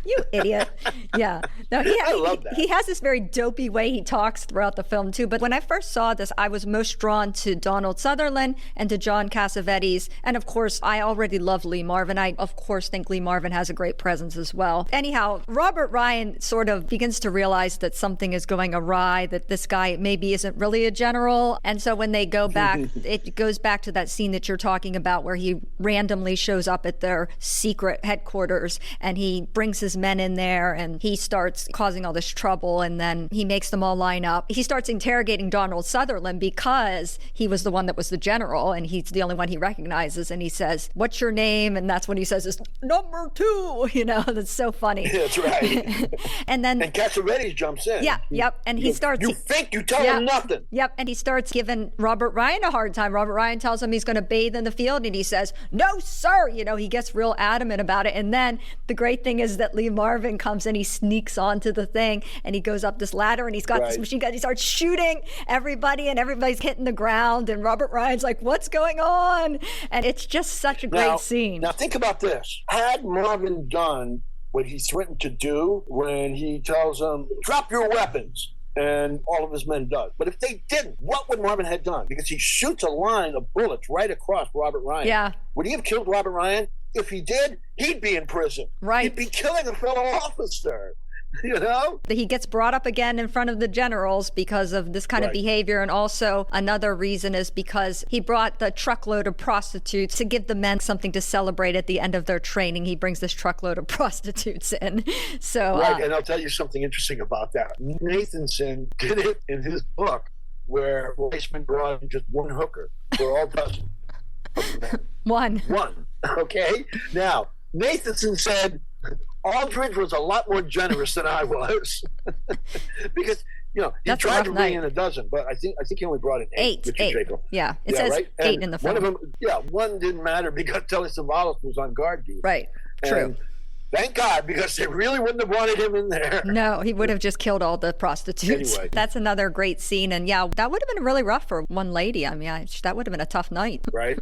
You idiot. Yeah. No, I love that. He has this very dopey way he talks throughout the film, too. But when I first saw this, I was most drawn to Donald Sutherland and to John Cassavetes. And of course, I already love Lee Marvin. I, of course, think Lee Marvin has a great presence as well. Anyhow, Robert Ryan sort of begins to realize that something is going awry, that this guy maybe isn't really a general. And so when they go back, it goes back to that scene that you're talking about where he randomly shows up at their secret headquarters and he brings his men in there and he starts causing all this trouble, and then he makes them all line up. He starts interrogating Donald Sutherland because he was the one that was the general and he's the only one he recognizes, and he says, "What's your name?" And that's when he says, "It's number 2." You know, that's so funny. That's right. And Cassavetes jumps in. Yeah, yep. And he starts... You think you tell him nothing. Yep, and he starts giving Robert Ryan a hard time. Robert Ryan tells him he's going to bathe in the field, and he says, "No, sir." You know, he gets real adamant about it. And then the great thing is that Lee Marvin comes and he sneaks onto the thing, and he goes up this ladder, and he's got this machine gun. He starts shooting everybody, and everybody's hitting the ground, and Robert Ryan's like, "What's going on?" And it's just such a great scene. Now think about this. Had Marvin done what he threatened to do when he tells them, "Drop your weapons," and all of his men does. But if they didn't, what would Marvin have done? Because he shoots a line of bullets right across Robert Ryan. Yeah. Would he have killed Robert Ryan? If he did, he'd be in prison. Right. He'd be killing a fellow officer. You know? He gets brought up again in front of the generals because of this kind of behavior. And also another reason is because he brought the truckload of prostitutes to give the men something to celebrate at the end of their training. He brings this truckload of prostitutes in. So, and I'll tell you something interesting about that. Nathanson did it in his book where Weissman brought in just one hooker for all dozen. One. Okay? Now, Nathanson said, Aldridge was a lot more generous than I was. Because, you know, he tried to bring in a dozen, but I think he only brought in eight. Eight. Yeah, it says right? 8 in the film. One of them, one didn't matter because Telly Savalas was on guard duty. Right, true. Thank God, because they really wouldn't have wanted him in there. No, he would have just killed all the prostitutes. Anyway. That's another great scene. And yeah, that would have been really rough for one lady. I mean, that would have been a tough night. Right.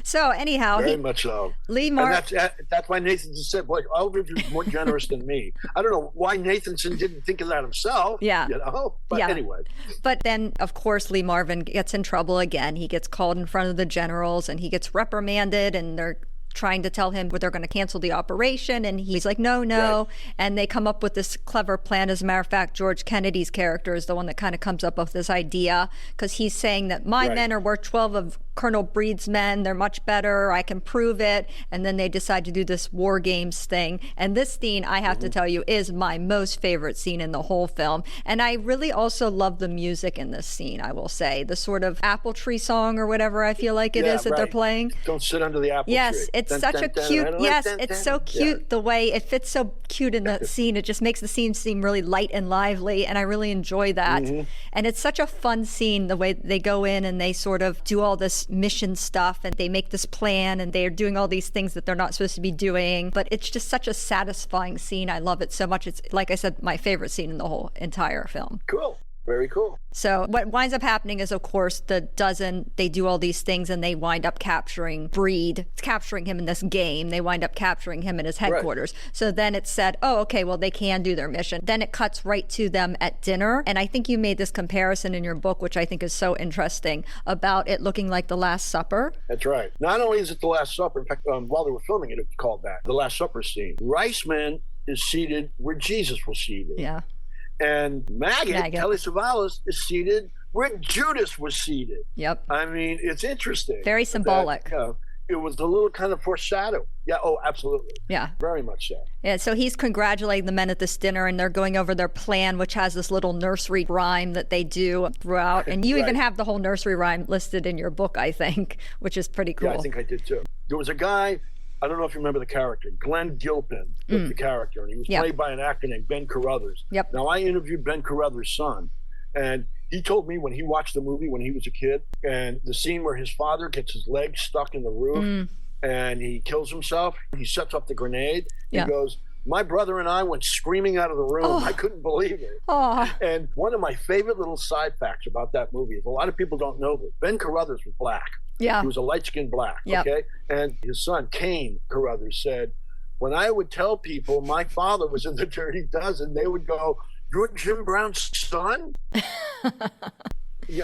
So anyhow. Very much so. Lee Marvin. That's why Nathanson said, boy, Aldridge was more generous than me. I don't know why Nathanson didn't think of that himself. Yeah. You know? But anyway. But then, of course, Lee Marvin gets in trouble again. He gets called in front of the generals and he gets reprimanded, and they're trying to tell him they're going to cancel the operation, and he's like, no. Right. And they come up with this clever plan. As a matter of fact, George Kennedy's character is the one that kind of comes up with this idea, because he's saying that my men are worth 12 of Colonel Breed's men. They're much better. I can prove it. And then they decide to do this war games thing. And this scene, I have to tell you, is my most favorite scene in the whole film. And I really also love the music in this scene, I will say. The sort of apple tree song or whatever I feel like it is that they're playing. Don't sit under the apple tree. It's dun, such dun, a dun, cute, dun, yes, dun, it's dun. so cute the way it fits so cute in the scene. It just makes the scene seem really light and lively, and I really enjoy that. And it's such a fun scene, the way they go in and they sort of do all this mission stuff, and they make this plan, and they're doing all these things that they're not supposed to be doing. But it's just such a satisfying scene. I love it so much. It's, like I said, my favorite scene in the whole entire film. Cool. Very cool. So what winds up happening is, of course, they do all these things, and they wind up capturing Breed, capturing him in this game. They wind up capturing him in his headquarters. Right. So then it's said, oh, okay, well, they can do their mission. Then it cuts right to them at dinner. And I think you made this comparison in your book, which I think is so interesting, about it looking like The Last Supper. That's right. Not only is it The Last Supper, in fact, while they were filming it, it was called that, The Last Supper scene. Reisman is seated where Jesus was seated. Yeah. And Maggot, Telly Savalas, is seated where Judas was seated. Yep. I mean, it's interesting. Very symbolic. it was a little kind of foreshadowed. Yeah, oh, absolutely. Yeah. Very much so. Yeah, so he's congratulating the men at this dinner, and they're going over their plan, which has this little nursery rhyme that they do throughout. And you even have the whole nursery rhyme listed in your book, I think, which is pretty cool. Yeah, I think I did too. There was a guy, I don't know if you remember the character, Glenn Gilpin was the character, and he was played by an actor named Ben Carruthers. Yep. Now, I interviewed Ben Carruthers' son, and he told me when he watched the movie when he was a kid, and the scene where his father gets his leg stuck in the roof and he kills himself, he sets up the grenade, he goes, my brother and I went screaming out of the room. I couldn't believe it. And one of my favorite little side facts about that movie is a lot of people don't know this. Ben Carruthers was black. Yeah. He was a light-skinned black, okay? And his son, Kane Carruthers, said, when I would tell people my father was in the Dirty Dozen, they would go, you're Jim Brown's son? They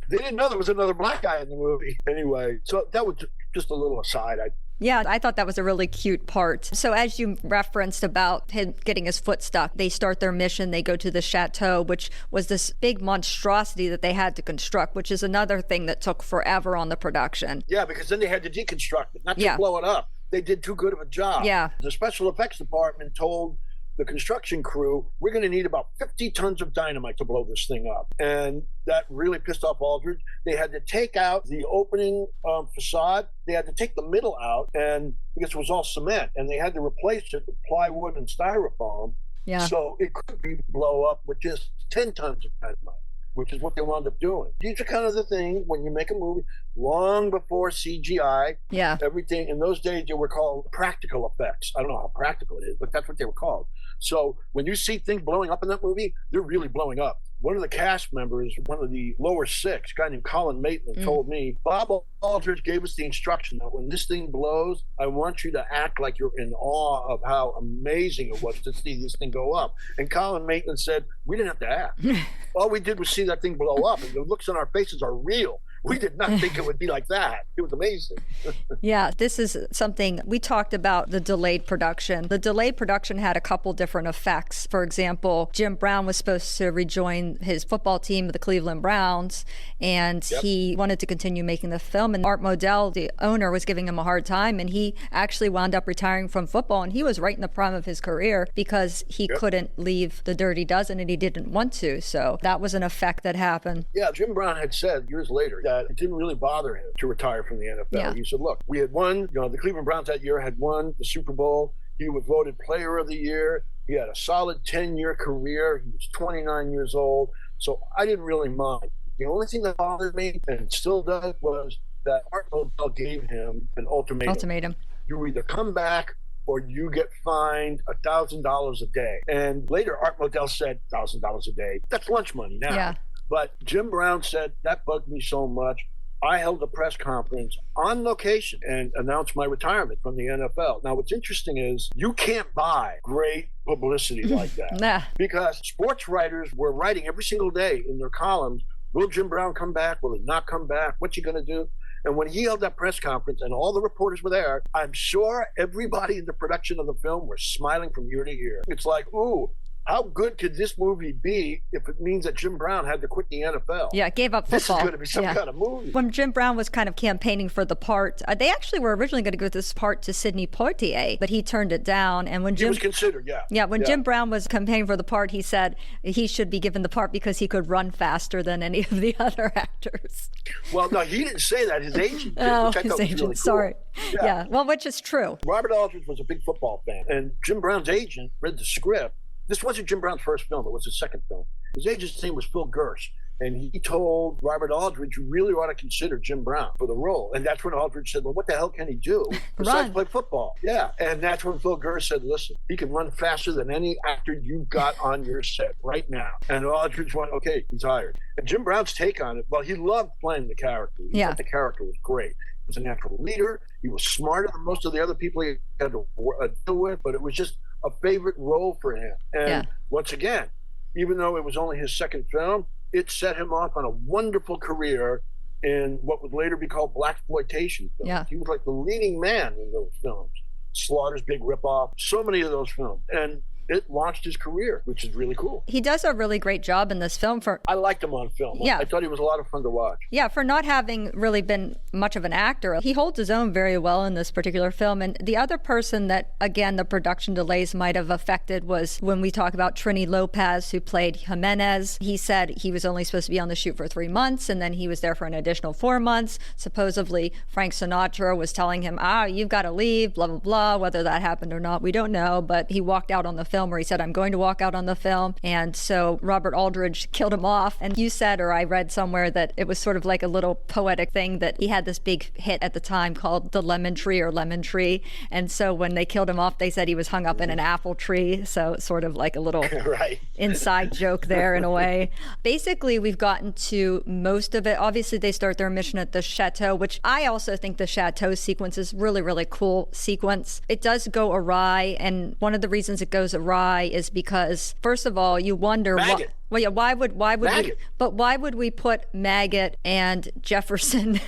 didn't know there was another black guy in the movie. Anyway, so that was just a little aside. Yeah, I thought that was a really cute part. So as you referenced about him getting his foot stuck, they start their mission. They go to the chateau, which was this big monstrosity that they had to construct, which is another thing that took forever on the production. Yeah, because then they had to deconstruct it, not to blow it up. They did too good of a job. Yeah. The special effects department told the construction crew, we're going to need about 50 tons of dynamite to blow this thing up. And that really pissed off Aldrich. They had to take out the opening facade. They had to take the middle out, and because it was all cement, and they had to replace it with plywood and styrofoam. Yeah. So it could be blow up with just 10 tons of dynamite, which is what they wound up doing. These are kind of the things when you make a movie long before CGI. Yeah. Everything in those days, they were called practical effects. I don't know how practical it is, but that's what they were called. So when you see things blowing up in that movie, they're really blowing up. One of the cast members, one of the lower six, a guy named Colin Maitland, told me, Bob Aldrich gave us the instruction that when this thing blows, I want you to act like you're in awe of how amazing it was to see this thing go up. And Colin Maitland said, we didn't have to act. All we did was see that thing blow up, and the looks on our faces are real. We did not think it would be like that. It was amazing. Yeah, this is something we talked about, the delayed production. The delayed production had a couple different effects. For example, Jim Brown was supposed to rejoin his football team, the Cleveland Browns, and he wanted to continue making the film. And Art Modell, the owner, was giving him a hard time, and he actually wound up retiring from football. And he was right in the prime of his career because he couldn't leave the Dirty Dozen, and he didn't want to. So that was an effect that happened. Yeah, Jim Brown had said years later that it didn't really bother him to retire from the NFL. Yeah. He said, look, we had won, the Cleveland Browns that year had won the Super Bowl. He was voted player of the year. He had a solid 10-year career. He was 29 years old. So I didn't really mind. The only thing that bothered me, and still does, was that Art Modell gave him an ultimatum. You either come back or you get fined $1,000 a day. And later, Art Modell said $1,000 a day. That's lunch money now. Yeah. But Jim Brown said, that bugged me so much. I held a press conference on location and announced my retirement from the NFL. Now, what's interesting is you can't buy great publicity like that. Because sports writers were writing every single day in their columns, will Jim Brown come back? Will he not come back? What's he going to do? And when he held that press conference and all the reporters were there, I'm sure everybody in the production of the film were smiling from ear to ear. It's like, ooh, how good could this movie be if it means that Jim Brown had to quit the NFL? Yeah, gave up football. This is going to be some kind of movie. When Jim Brown was kind of campaigning for the part, they actually were originally going to give this part to Sidney Poitier, but he turned it down. And when Jim he was considered, Jim Brown was campaigning for the part, he said he should be given the part because he could run faster than any of the other actors. Well, no, he didn't say that. His agent did, which I thought was really cool. Sorry. Yeah, well, which is true. Robert Aldrich was a big football fan, and Jim Brown's agent read the script. This wasn't Jim Brown's first film. It was his second film. His agent's name was Phil Gersh. And he told Robert Aldrich, you really ought to consider Jim Brown for the role. And that's when Aldrich said, well, what the hell can he do besides play football? Yeah. And that's when Phil Gersh said, listen, he can run faster than any actor you've got on your set right now. And Aldrich went, okay, he's hired. And Jim Brown's take on it, well, he loved playing the character. He thought the character was great. He was a natural leader. He was smarter than most of the other people he had to deal with, but it was just a favorite role for him. And once again, even though it was only his second film, it set him off on a wonderful career in what would later be called blaxploitation films. Yeah. He was like the leading man in those films. Slaughter's Big Ripoff, so many of those films. And it launched his career, which is really cool. He does a really great job in this film I liked him on film. Yeah. I thought he was a lot of fun to watch. Yeah, for not having really been much of an actor. He holds his own very well in this particular film. And the other person that, again, the production delays might have affected was when we talk about Trini Lopez, who played Jimenez. He said he was only supposed to be on the shoot for 3 months, and then he was there for an additional 4 months. Supposedly, Frank Sinatra was telling him, you've got to leave, blah, blah, blah. Whether that happened or not, we don't know. But he walked out on the film, or he said, I'm going to walk out on the film. And so Robert Aldridge killed him off. And you said, or I read somewhere, that it was sort of like a little poetic thing that he had this big hit at the time called The Lemon Tree or Lemon Tree. And so when they killed him off, they said he was hung up in an apple tree. So sort of like a little right. inside joke there in a way. Basically, we've gotten to most of it. Obviously, they start their mission at the chateau, which I also think the chateau sequence is really, really cool sequence. It does go awry. And one of the reasons it goes awry is because, first of all, you wonder Maggot. Well, yeah, why would Maggot. why would we put Maggot and Jefferson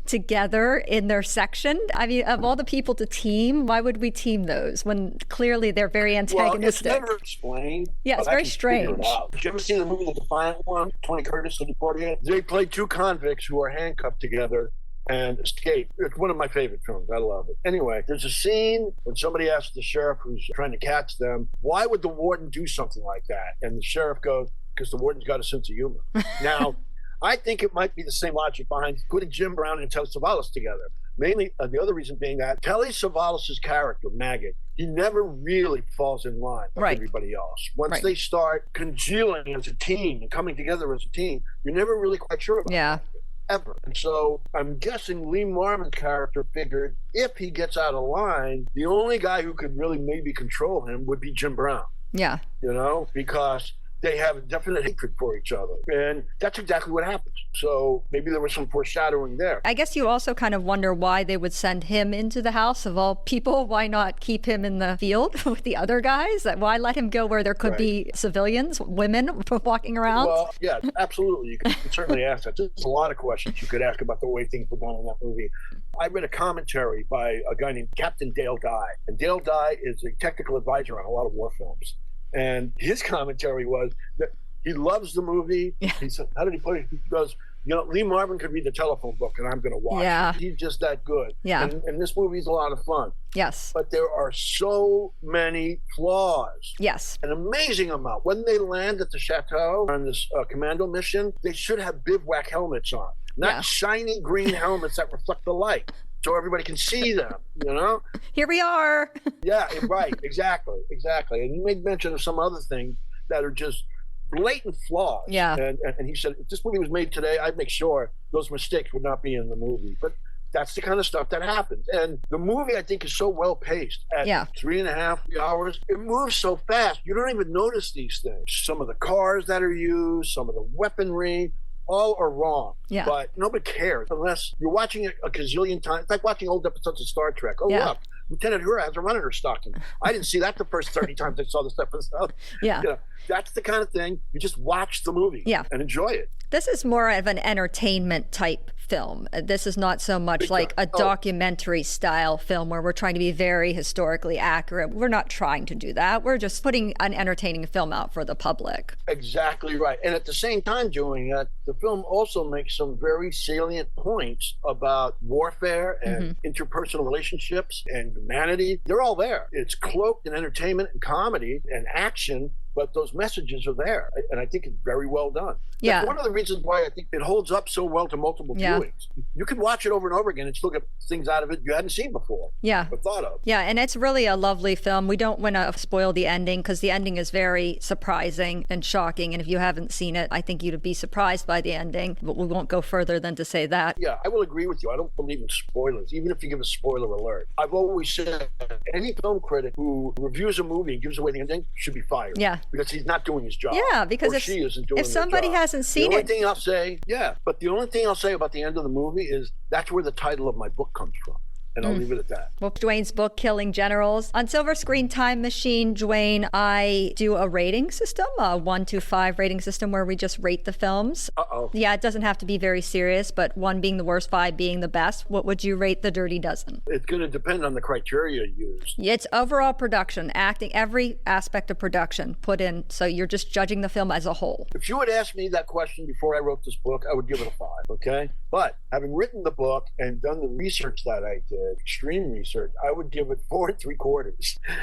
together in their section? I mean, of all the people to team, why would we team those when clearly they're very antagonistic? Well, it's never explained. Yeah, it's very strange. Did you ever see the movie The Defiant One, Tony Curtis and Deportier? They play two convicts who are handcuffed together and escape. It's one of my favorite films. I love it. Anyway, there's a scene when somebody asks the sheriff who's trying to catch them, why would the warden do something like that? And the sheriff goes, because the warden's got a sense of humor. Now, I think it might be the same logic behind putting Jim Brown and Telly Savalas together. Mainly, the other reason being that Telly Savalas' character, Maggot, he never really falls in line with everybody else. Once they start congealing as a team and coming together as a team, you're never really quite sure about it. Ever. And so I'm guessing Lee Marvin's character figured if he gets out of line, the only guy who could really maybe control him would be Jim Brown. Yeah. You know, because they have a definite hatred for each other. And that's exactly what happens. So maybe there was some foreshadowing there. I guess you also kind of wonder why they would send him into the house of all people. Why not keep him in the field with the other guys? Why let him go where there could be civilians, women walking around? Well, yeah, absolutely. You can certainly ask that. There's a lot of questions you could ask about the way things were done in that movie. I read a commentary by a guy named Captain Dale Dye. And Dale Dye is a technical advisor on a lot of war films. And his commentary was that he loves the movie. Yeah. He said, how did he put it? He goes, you know, Lee Marvin could read the telephone book and I'm going to watch it. He's just that good. Yeah. And this movie's a lot of fun. Yes. But there are so many flaws. Yes. An amazing amount. When they land at the chateau on this commando mission, they should have bivouac helmets on, not shiny green helmets that reflect the light, so everybody can see them, you know? Here we are. Yeah, right, exactly. And you made mention of some other things that are just blatant flaws. Yeah. And he said, if this movie was made today, I'd make sure those mistakes would not be in the movie. But that's the kind of stuff that happens. And the movie, I think, is so well paced. At 3.5 hours, it moves so fast, you don't even notice these things. Some of the cars that are used, some of the weaponry, all are wrong. Yeah. But nobody cares unless you're watching it a gazillion times. It's like watching old episodes of Star Trek. Oh, look, Lieutenant Uhura has a run in her stocking. I didn't see that the first 30 times I saw this episode. Yeah. You know, that's the kind of thing, you just watch the movie and enjoy it. This is more of an entertainment type film. This is not so much like a documentary style film where we're trying to be very historically accurate. We're not trying to do that. We're just putting an entertaining film out for the public. Exactly right. And at the same time doing that, the film also makes some very salient points about warfare and interpersonal relationships and humanity. They're all there. It's cloaked in entertainment and comedy and action, but those messages are there, and I think it's very well done. Yeah. That's one of the reasons why I think it holds up so well to multiple viewings. You can watch it over and over again and still get things out of it you hadn't seen before. Yeah. Or thought of. Yeah, and it's really a lovely film. We don't want to spoil the ending because the ending is very surprising and shocking, and if you haven't seen it, I think you'd be surprised by the ending, but we won't go further than to say that. Yeah, I will agree with you. I don't believe in spoilers, even if you give a spoiler alert. I've always said any film critic who reviews a movie and gives away the ending should be fired. Yeah. Because he's not doing his job. Yeah, because if somebody hasn't seen the only thing I'll say, but the only thing I'll say about the end of the movie is that's where the title of my book comes from. And I'll leave it at that. Well, Dwayne's book, Killing Generals. On Silver Screen Time Machine, Dwayne, I do a rating system, a 1 to 5 rating system where we just rate the films. know. Yeah, it doesn't have to be very serious, but 1 being the worst, 5 being the best. What would you rate The Dirty Dozen? It's going to depend on the criteria used. It's overall production, acting, every aspect of production put in. So you're just judging the film as a whole. If you had asked me that question before I wrote this book, I would give it a 5, okay? But having written the book and done the research that I did, extreme research, I would give it 4 3/4,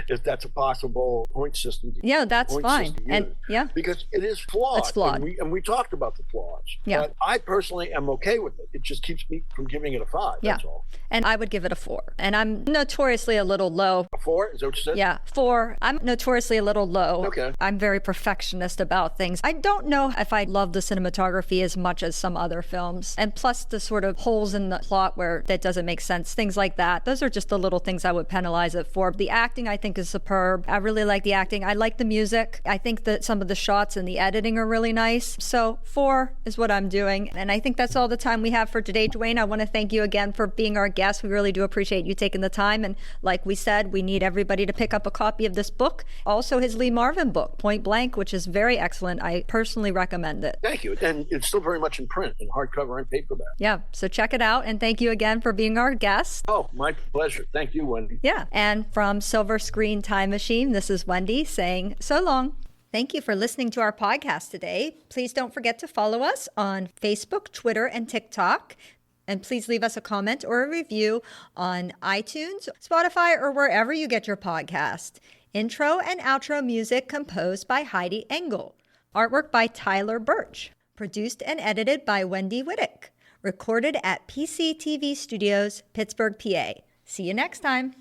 if that's a possible point system. Yeah, that's fine. And yeah, because it is flawed. It's flawed. And we talked about the flaws. Yeah. But I personally am okay with it. It just keeps me from giving it a 5. That's all. And I would give it a 4. And I'm notoriously a little low. A 4? Is that what you said? Yeah, 4. I'm notoriously a little low. Okay. I'm very perfectionist about things. I don't know if I love the cinematography as much as some other films. And plus the sort of holes in the plot where that doesn't make sense, things like that. Those are just the little things I would penalize it for. The acting I think is superb. I really like the acting. I like the music. I think that some of the shots and the editing are really nice. So 4 is what I'm doing. And I think that's all the time we have for today. Dwayne, I want to thank you again for being our guest. We really do appreciate you taking the time. And like we said, we need everybody to pick up a copy of this book. Also his Lee Marvin book, Point Blank, which is very excellent. I personally recommend it. Thank you. And it's still very much in print, in hardcover and paperback. Yeah, so check it out. And thank you again for being our guest. Oh, my pleasure. Thank you, Wendy. Yeah, and from Silver Screen Time Machine, this is Wendy saying so long. Thank you for listening to our podcast today. Please don't forget to follow us on Facebook, Twitter, and TikTok. And please leave us a comment or a review on iTunes, Spotify, or wherever you get your podcast. Intro and outro music composed by Heidi Engel. Artwork by Tyler Birch. Produced and edited by Wendy Wittick. Recorded at PCTV Studios, Pittsburgh, PA. See you next time.